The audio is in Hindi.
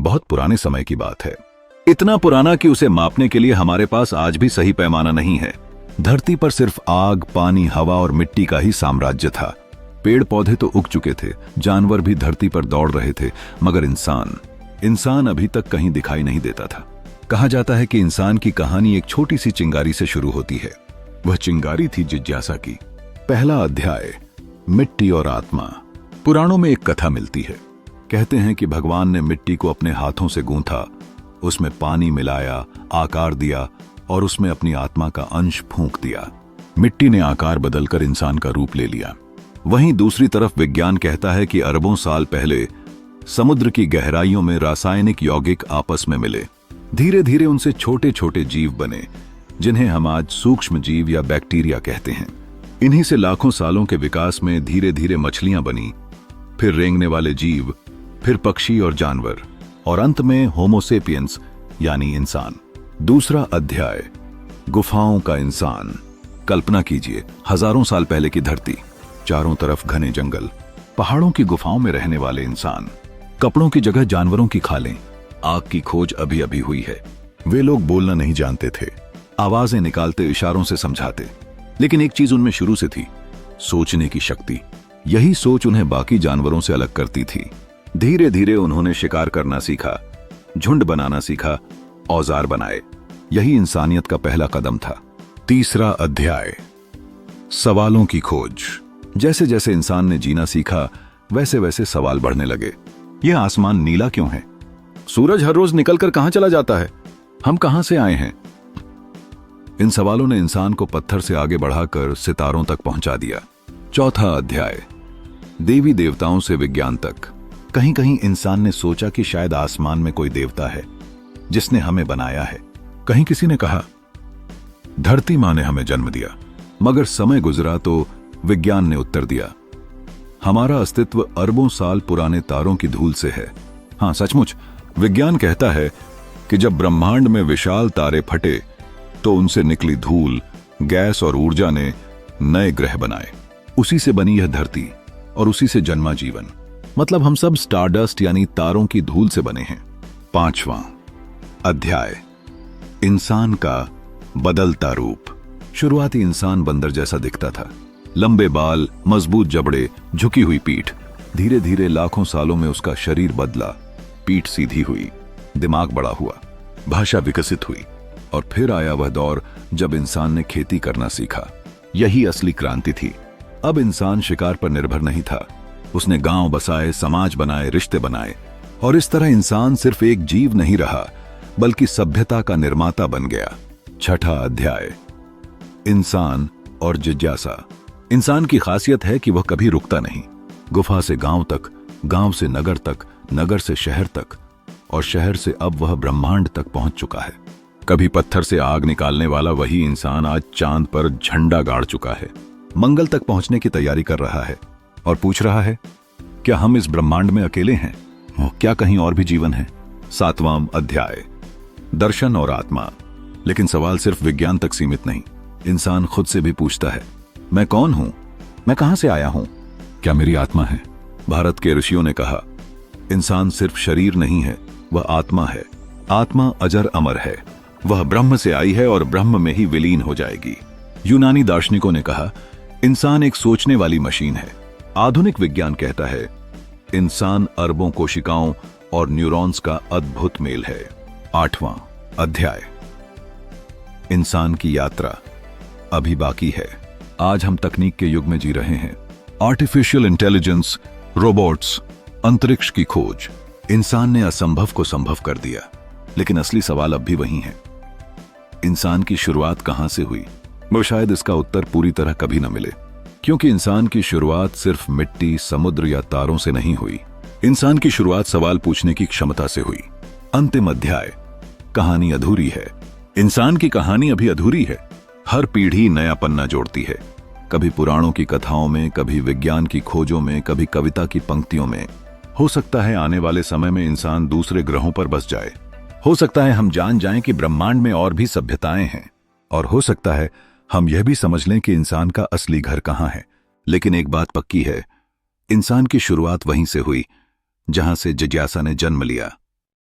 बहुत पुराने समय की बात है, इतना पुराना कि उसे मापने के लिए हमारे पास आज भी सही पैमाना नहीं है। धरती पर सिर्फ आग, पानी, हवा और मिट्टी का ही साम्राज्य था। पेड़ पौधे तो उग चुके थे, जानवर भी धरती पर दौड़ रहे थे, मगर इंसान अभी तक कहीं दिखाई नहीं देता था। कहा जाता है कि इंसान की कहानी एक छोटी सी चिंगारी से शुरू होती है। वह चिंगारी थी जिज्ञासा की। पहला अध्याय, मिट्टी और आत्मा। पुराणों में एक कथा मिलती है। कहते हैं कि भगवान ने मिट्टी को अपने हाथों से गूंथा, उसमें पानी मिलाया, आकार दिया और उसमें अपनी आत्मा का अंश फूंक दिया। मिट्टी ने आकार बदलकर इंसान का रूप ले लिया। वहीं दूसरी तरफ विज्ञान कहता है कि अरबों साल पहले समुद्र की गहराइयों में रासायनिक यौगिक आपस में मिले। धीरे धीरे उनसे छोटे छोटे जीव बने, जिन्हें हम आज सूक्ष्म जीव या बैक्टीरिया कहते हैं। इन्हीं से लाखों सालों के विकास में धीरे धीरे मछलियां बनी, फिर रेंगने वाले जीव, फिर पक्षी और जानवर, और अंत में होमोसेपियंस यानी इंसान। दूसरा अध्याय, गुफाओं का इंसान। कल्पना कीजिए, हजारों साल पहले की धरती, चारों तरफ घने जंगल, पहाड़ों की गुफाओं में रहने वाले इंसान। कपड़ों की जगह जानवरों की खालें। आग की खोज अभी अभी हुई है। वे लोग बोलना नहीं जानते थे, आवाजें निकालते, इशारों से समझाते। लेकिन एक चीज उनमें शुरू से थी, सोचने की शक्ति। यही सोच उन्हें बाकी जानवरों से अलग करती थी। धीरे धीरे उन्होंने शिकार करना सीखा, झुंड बनाना सीखा, औजार बनाए। यही इंसानियत का पहला कदम था। तीसरा अध्याय, सवालों की खोज। जैसे जैसे इंसान ने जीना सीखा, वैसे वैसे सवाल बढ़ने लगे। यह आसमान नीला क्यों है? सूरज हर रोज निकलकर कहां चला जाता है? हम कहां से आए हैं? इन सवालों ने इंसान को पत्थर से आगे बढ़ाकर सितारों तक पहुंचा दिया। चौथा अध्याय, देवी देवताओं से विज्ञान तक। कहीं कहीं इंसान ने सोचा कि शायद आसमान में कोई देवता है जिसने हमें बनाया है। कहीं किसी ने कहा धरती मां ने हमें जन्म दिया। मगर समय गुजरा तो विज्ञान ने उत्तर दिया, हमारा अस्तित्व अरबों साल पुराने तारों की धूल से है। हां, सचमुच विज्ञान कहता है कि जब ब्रह्मांड में विशाल तारे फटे तो उनसे निकली धूल, गैस और ऊर्जा ने नए ग्रह बनाए। उसी से बनी यह धरती और उसी से जन्मा जीवन। मतलब हम सब स्टारडस्ट यानी तारों की धूल से बने हैं। पांचवां अध्याय, इंसान का बदलता रूप। शुरुआती इंसान बंदर जैसा दिखता था, लंबे बाल, मजबूत जबड़े, झुकी हुई पीठ। धीरे धीरे लाखों सालों में उसका शरीर बदला, पीठ सीधी हुई, दिमाग बड़ा हुआ, भाषा विकसित हुई। और फिर आया वह दौर जब इंसान ने खेती करना सीखा। यही असली क्रांति थी। अब इंसान शिकार पर निर्भर नहीं था। उसने गांव बसाए, समाज बनाए, रिश्ते बनाए। और इस तरह इंसान सिर्फ एक जीव नहीं रहा, बल्कि सभ्यता का निर्माता बन गया। छठा अध्याय, इंसान और जिज्ञासा। इंसान की खासियत है कि वह कभी रुकता नहीं। गुफा से गांव तक, गांव से नगर तक, नगर से शहर तक, और शहर से अब वह ब्रह्मांड तक पहुंच चुका है। कभी पत्थर से आग निकालने वाला वही इंसान आज चांद पर झंडा गाड़ चुका है, मंगल तक पहुंचने की तैयारी कर रहा है और पूछ रहा है, क्या हम इस ब्रह्मांड में अकेले हैं? क्या कहीं और भी जीवन है? सातवां अध्याय, दर्शन और आत्मा। लेकिन सवाल सिर्फ विज्ञान तक सीमित नहीं। इंसान खुद से भी पूछता है, मैं कौन हूं? मैं कहां से आया हूं? क्या मेरी आत्मा है? भारत के ऋषियों ने कहा, इंसान सिर्फ शरीर नहीं है, वह आत्मा है। आत्मा अजर अमर है, वह ब्रह्म से आई है और ब्रह्म में ही विलीन हो जाएगी। यूनानी दार्शनिकों ने कहा, इंसान एक सोचने वाली मशीन है। आधुनिक विज्ञान कहता है, इंसान अरबों कोशिकाओं और न्यूरॉन्स का अद्भुत मेल है। आठवां अध्याय, इंसान की यात्रा अभी बाकी है। आज हम तकनीक के युग में जी रहे हैं। आर्टिफिशियल इंटेलिजेंस, रोबोट्स, अंतरिक्ष की खोज। इंसान ने असंभव को संभव कर दिया। लेकिन असली सवाल अब भी वही है, इंसान की शुरुआत कहां से हुई? वो शायद इसका उत्तर पूरी तरह कभी न मिले, क्योंकि इंसान की शुरुआत सिर्फ मिट्टी, समुद्र या तारों से नहीं हुई। इंसान की शुरुआत सवाल पूछने की क्षमता से हुई। अंतिम अध्याय, कहानी अधूरी है। इंसान की कहानी अभी अधूरी है। हर पीढ़ी नया पन्ना जोड़ती है, कभी पुराणों की कथाओं में, कभी विज्ञान की खोजों में, कभी कविता की पंक्तियों में। हो सकता है आने वाले समय में इंसान दूसरे ग्रहों पर बस जाए। हो सकता है हम जान जाएं कि ब्रह्मांड में और भी सभ्यताएं हैं। और हो सकता है हम यह भी समझ लें कि इंसान का असली घर कहां है। लेकिन एक बात पक्की है, इंसान की शुरुआत वहीं से हुई जहां से जिज्ञासा ने जन्म लिया।